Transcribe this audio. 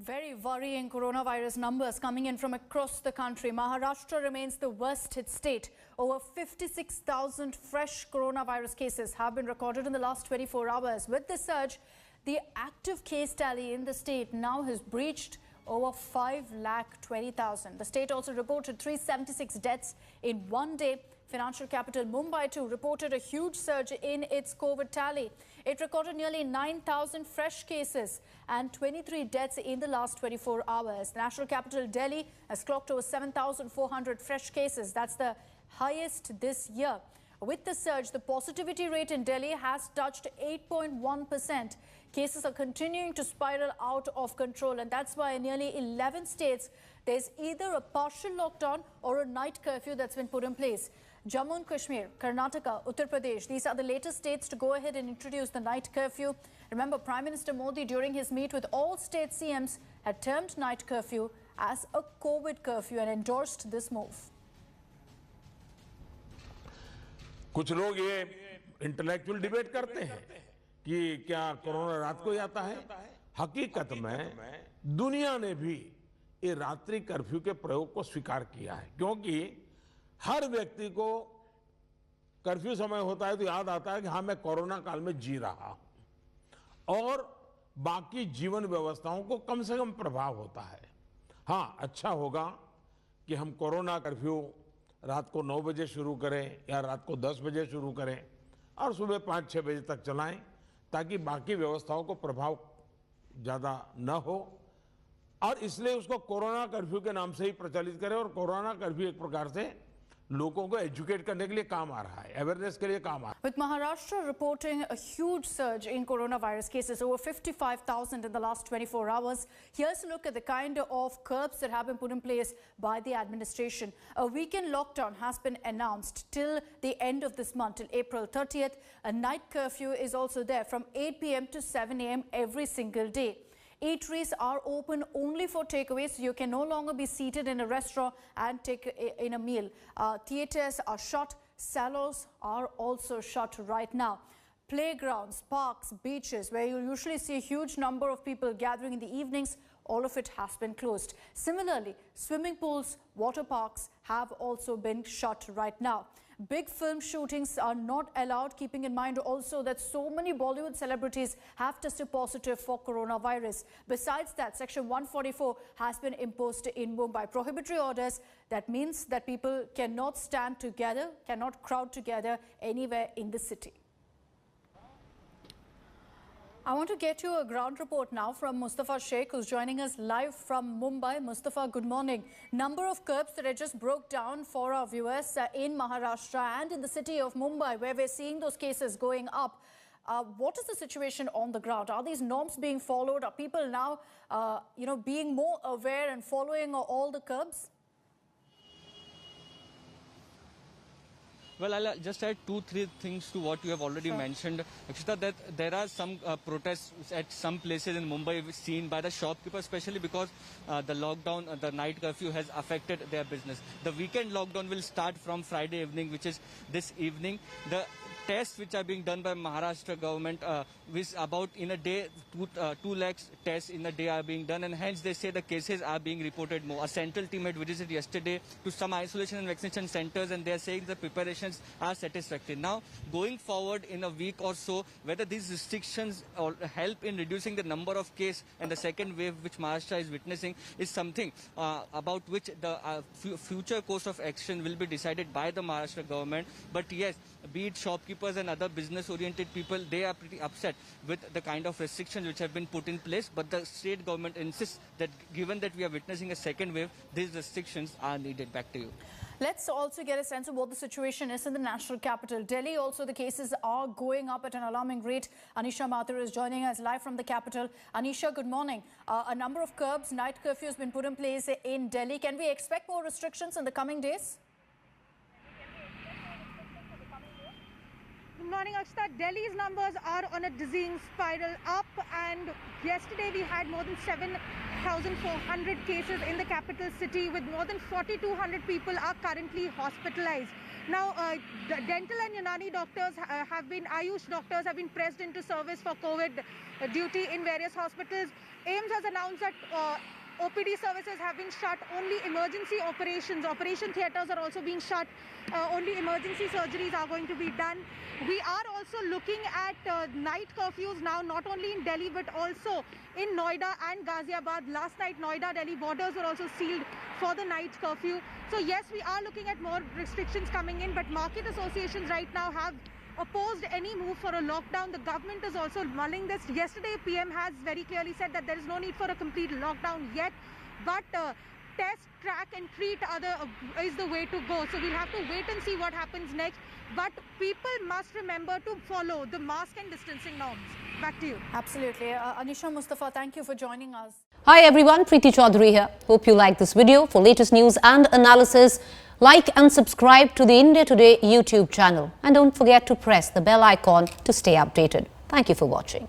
Very worrying coronavirus numbers coming in from across the country. Maharashtra remains the worst hit state. Over 56,000 fresh coronavirus cases have been recorded in the last 24 hours. With the surge, the active case tally in the state now has breached over 5,20,000. The state also reported 376 deaths in one day. Financial capital Mumbai too reported a huge surge in its COVID tally. It recorded nearly 9,000 fresh cases and 23 deaths in the last 24 hours. The national capital Delhi has clocked over 7,400 fresh cases. That's the highest this year. With the surge, the positivity rate in Delhi has touched 8.1%. Cases are continuing to spiral out of control, and that's why in nearly 11 states there's either a partial lockdown or a night curfew that's been put in place. Jammu and Kashmir, Karnataka, Uttar Pradesh, these are the latest states to go ahead and introduce the night curfew. Remember, Prime Minister Modi, during his meet with all state CMs, had termed night curfew as a COVID curfew and endorsed this move. कुछ लोग ये intellectual debate करते हैं कि क्या corona रात को ही आता है। हकीकत में दुनिया ने भी ये रात्रि कर्फ्यू के प्रयोग को स्वीकार किया है, क्योंकि हर व्यक्ति को कर्फ्यू समय होता है तो याद आता है कि हाँ, मैं कोरोना काल में जी रहा हूं और बाकी जीवन व्यवस्थाओं को कम से कम प्रभाव होता है। हाँ, अच्छा होगा कि हम कोरोना कर्फ्यू रात को 9 बजे शुरू करें या रात को 10 बजे शुरू करें और सुबह 5-6 बजे तक चलाएं, ताकि बाकी व्यवस्थाओं को प्रभाव ज़्यादा न हो। और इसलिए उसको कोरोना कर्फ्यू के नाम से ही प्रचलित करें। और कोरोना कर्फ्यू एक प्रकार से लोगों को एजुकेट करने के लिए काम आ रहा है, अवेयरनेस के लिए काम आ रहा है। With Maharashtra reporting a huge surge in coronavirus cases, over 55,000 in the last 24 hours. Here's a look at the kind of curbs that have been put in place by the administration. A weekend lockdown has been announced till the end of this month, till April 30th. A night curfew is also there from 8 p.m. to 7 a.m. every single day. Eateries are open only for takeaways, so you can no longer be seated in a restaurant and take in a meal. Theatres are shut. Salons are also shut right now. Playgrounds, parks, beaches, where you usually see a huge number of people gathering in the evenings, all of it has been closed. Similarly, swimming pools, water parks have also been shut right now. Big film shootings are not allowed, keeping in mind also that so many Bollywood celebrities have tested positive for coronavirus. Besides that, Section 144 has been imposed in Mumbai. Prohibitory orders, that means that people cannot stand together, cannot crowd together anywhere in the city. I want to get you a ground report now from Mustafa Sheikh, who's joining us live from Mumbai. Mustafa, good morning. Number of curbs that I just broke down for our viewers in Maharashtra and in the city of Mumbai, where we're seeing those cases going up. What is the situation on the ground? Are these norms being followed? Are people now, being more aware and following all the curbs? Well, I'll just add 2-3 things to what you have already mentioned. Akshita, that there are some protests at some places in Mumbai seen by the shopkeepers, especially because the lockdown, the night curfew has affected their business. The weekend lockdown will start from Friday evening, which is this evening. The tests which are being done by Maharashtra government, which about in a day, 2 lakhs tests in a day are being done, and hence they say the cases are being reported more. A central team had visited yesterday to some isolation and vaccination centers, and they are saying the preparations are satisfactory. Now, going forward in a week or so, whether these restrictions help in reducing the number of cases and the second wave which Maharashtra is witnessing is something about which the future course of action will be decided by the Maharashtra government. But yes, be it shopkeepers and other business-oriented people, they are pretty upset with the kind of restrictions which have been put in place. But the state government insists that given that we are witnessing a second wave, these restrictions are needed. Back to you. Let's also get a sense of what the situation is in the national capital. Delhi also, the cases are going up at an alarming rate. Anisha Mathur is joining us live from the capital. Anisha, good morning. A number of curbs, night curfew has been put in place in Delhi. Can we expect more restrictions in the coming days? Good morning, Akshita. Delhi's numbers are on a dizzying spiral up, and yesterday we had more than 7,400 cases in the capital city, with more than 4,200 people are currently hospitalized. Now, the dental and Unani doctors Ayush doctors have been pressed into service for COVID duty in various hospitals. AIIMS has announced that OPD services have been shut. Only emergency operation theatres are also being shut. Only emergency surgeries are going to be done. We are also looking at night curfews now, not only in Delhi but also in Noida and Ghaziabad. Last night, Noida-Delhi borders were also sealed for the night curfew. So yes, we are looking at more restrictions coming in, but market associations right now have opposed any move for a lockdown. The government is also mulling this. Yesterday, PM has very clearly said that there is no need for a complete lockdown yet, but test, track and treat is the way to go. So we'll have to wait and see what happens next. But people must remember to follow the mask and distancing norms. Back to you. Absolutely. Anisha Mustafa, thank you for joining us. Hi everyone, Preeti Chaudhary here. Hope you like this video. For latest news and analysis, like and subscribe to the India Today YouTube channel. And don't forget to press the bell icon to stay updated. Thank you for watching.